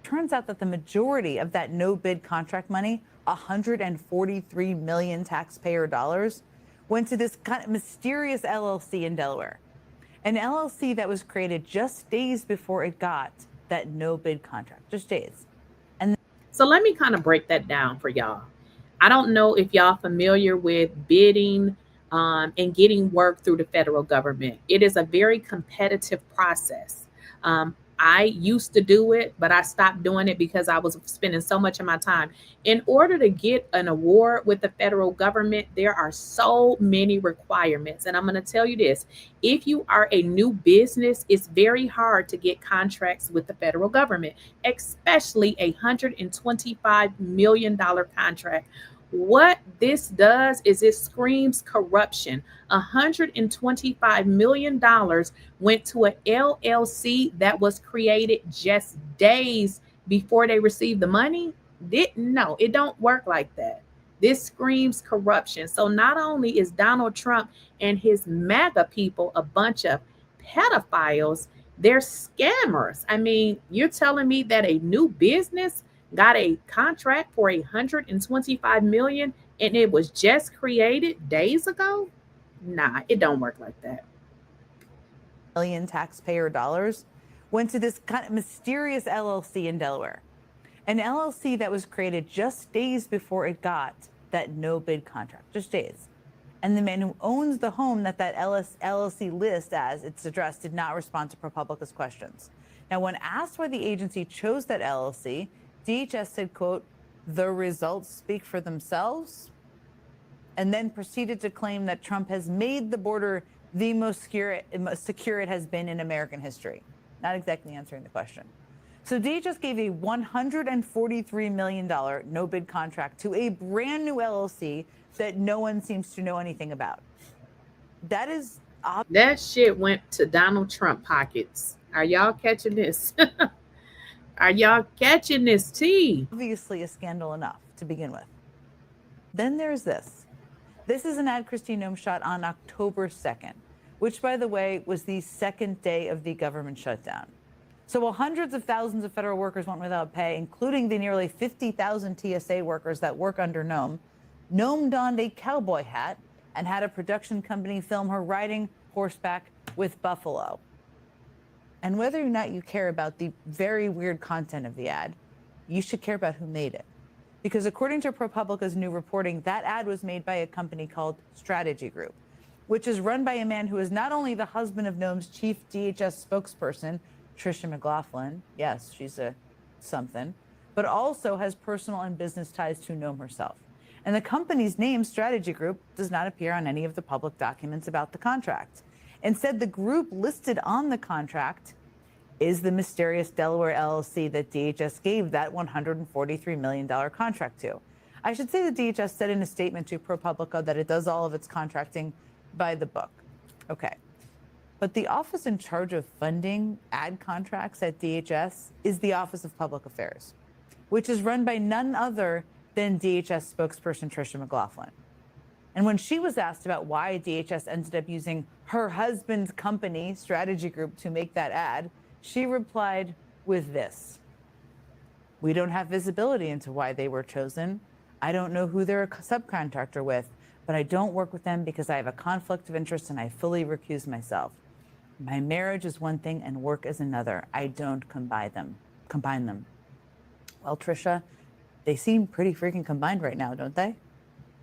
Turns out that the majority of that no-bid contract money, 143 million taxpayer dollars, went to this kind of mysterious LLC in Delaware. An LLC that was created just days before it got that no-bid contract, just days. So let me kind of break that down for y'all. I don't know if y'all familiar with bidding and getting work through the federal government. It is a very competitive process. I used to do it, but I stopped doing it because I was spending so much of my time. In order to get an award with the federal government, there are so many requirements. And I'm going to tell you this. If you are a new business, it's very hard to get contracts with the federal government, especially a $125 million contract. What this does is it screams corruption. $125 million went to an LLC that was created just days before they received the money. No, it don't work like that. This screams corruption. So not only is Donald Trump and his MAGA people a bunch of pedophiles, they're scammers. I mean, you're telling me that a new business got a contract for $125 million and it was just created days ago? Nah, it don't work like that. Million taxpayer dollars went to this kind of mysterious LLC in Delaware. An LLC that was created just days before it got that no-bid contract, just days. And the man who owns the home that LLC lists as its address did not respond to ProPublica's questions. Now, when asked why the agency chose that LLC, DHS said, quote, "The results speak for themselves," and then proceeded to claim that Trump has made the border the most secure it has been in American history. Not exactly answering the question. So DHS gave a $143 million no-bid contract to a brand new LLC that no one seems to know anything about. That is... That shit went to Donald Trump pockets. Are y'all catching this? Are y'all catching this tea? Obviously a scandal enough to begin with. Then there's this. This is an ad Kristi Noem shot on October 2nd, which, by the way, was the second day of the government shutdown. So while hundreds of thousands of federal workers went without pay, including the nearly 50,000 TSA workers that work under Noem, Noem donned a cowboy hat and had a production company film her riding horseback with buffalo. And whether or not you care about the very weird content of the ad, you should care about who made it. Because according to ProPublica's new reporting, that ad was made by a company called Strategy Group, which is run by a man who is not only the husband of Noem's chief DHS spokesperson, Tricia McLaughlin, yes, she's a something, but also has personal and business ties to Noem herself. And the company's name, Strategy Group, does not appear on any of the public documents about the contract. Instead, the group listed on the contract is the mysterious Delaware LLC that DHS gave that $143 million contract to. I should say that DHS said in a statement to ProPublica that it does all of its contracting by the book. Okay. But the office in charge of funding ad contracts at DHS is the Office of Public Affairs, which is run by none other than DHS spokesperson Tricia McLaughlin. And when she was asked about why DHS ended up using her husband's company, Strategy Group, to make that ad, she replied with this: "We don't have visibility into why they were chosen. I don't know who they're a subcontractor with, but I don't work with them because I have a conflict of interest and I fully recuse myself. My marriage is one thing and work is another. I don't combine them. Well, Trisha, they seem pretty freaking combined right now, don't they?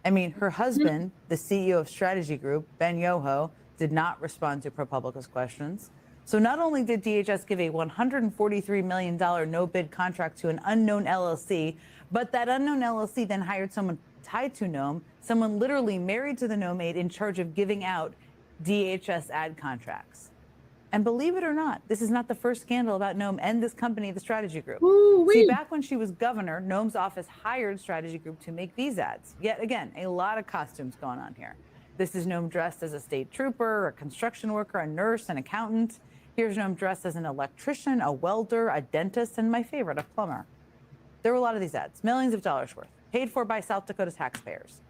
I mean, her husband, the CEO of Strategy Group, 𝐬𝐻𝐫𝐽, did not respond to ProPublica's questions. So not only did DHS give a $143 million no-bid contract to an unknown LLC, but that unknown LLC then hired someone tied to 𝐬𝐻𝐫, someone literally married to the gnome aide in charge of giving out DHS ad contracts. And believe it or not, this is not the first scandal about gnome and this company, the Strategy Group. See, back when she was governor, gnome's office hired Strategy Group to make these ads. Yet again, a lot of costumes going on here. This is gnome dressed as a state trooper, a construction worker, a nurse, an accountant. Here's gnome dressed as an electrician, a welder, a dentist, and my favorite, a plumber. There were a lot of these ads, millions of dollars worth, paid for by South Dakota taxpayers.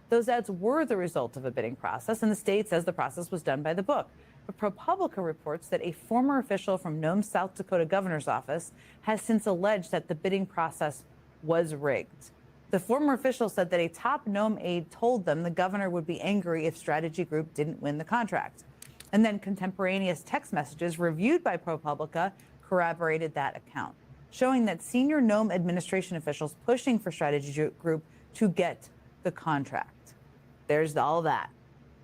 Those ads were the result of a bidding process, and the state says the process was done by the book. But ProPublica reports that a former official from gnome's South Dakota governor's office has since alleged that the bidding process was rigged. The former official said that a top gnome aide told them the governor would be angry if Strategy Group didn't win the contract. And then contemporaneous text messages reviewed by ProPublica corroborated that account, showing that senior gnome administration officials pushing for Strategy Group to get the contract. There's all that.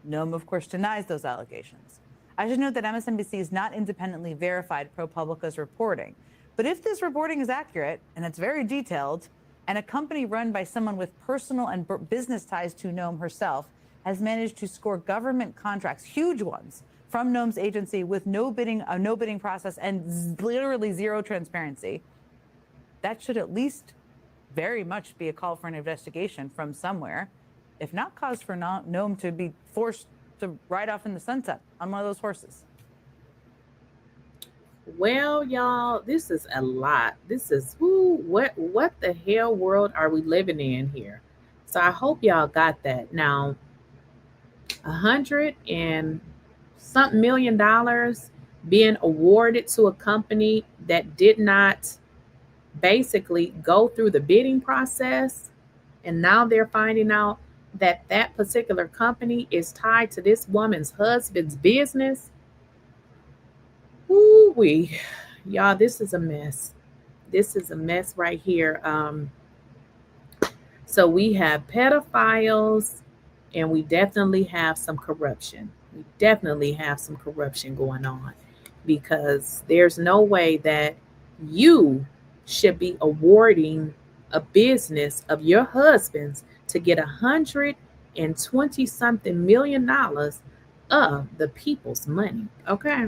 Gnome, of course, denies those allegations. I should note that MSNBC has not independently verified ProPublica's reporting. But if this reporting is accurate, and it's very detailed, and a company run by someone with personal and business ties to gnome herself has managed to score government contracts, huge ones, from gnome's agency with a no bidding process and literally zero transparency, that should at least very much be a call for an investigation from somewhere, if not cause for gnome to be forced to ride off in the sunset on one of those horses. Well, y'all, this is a lot. This is what the hell world are we living in here? So I hope y'all got that. Now, $100 and something million being awarded to a company that did not basically go through the bidding process, and now they're finding out that that particular company is tied to this woman's husband's business. Ooh-wee. Y'all, this is a mess. This is a mess right here. So we have pedophiles, and we definitely have some corruption. We definitely have some corruption going on, because there's no way that you should be awarding a business of your husband's to get $120-something million of the people's money. Okay.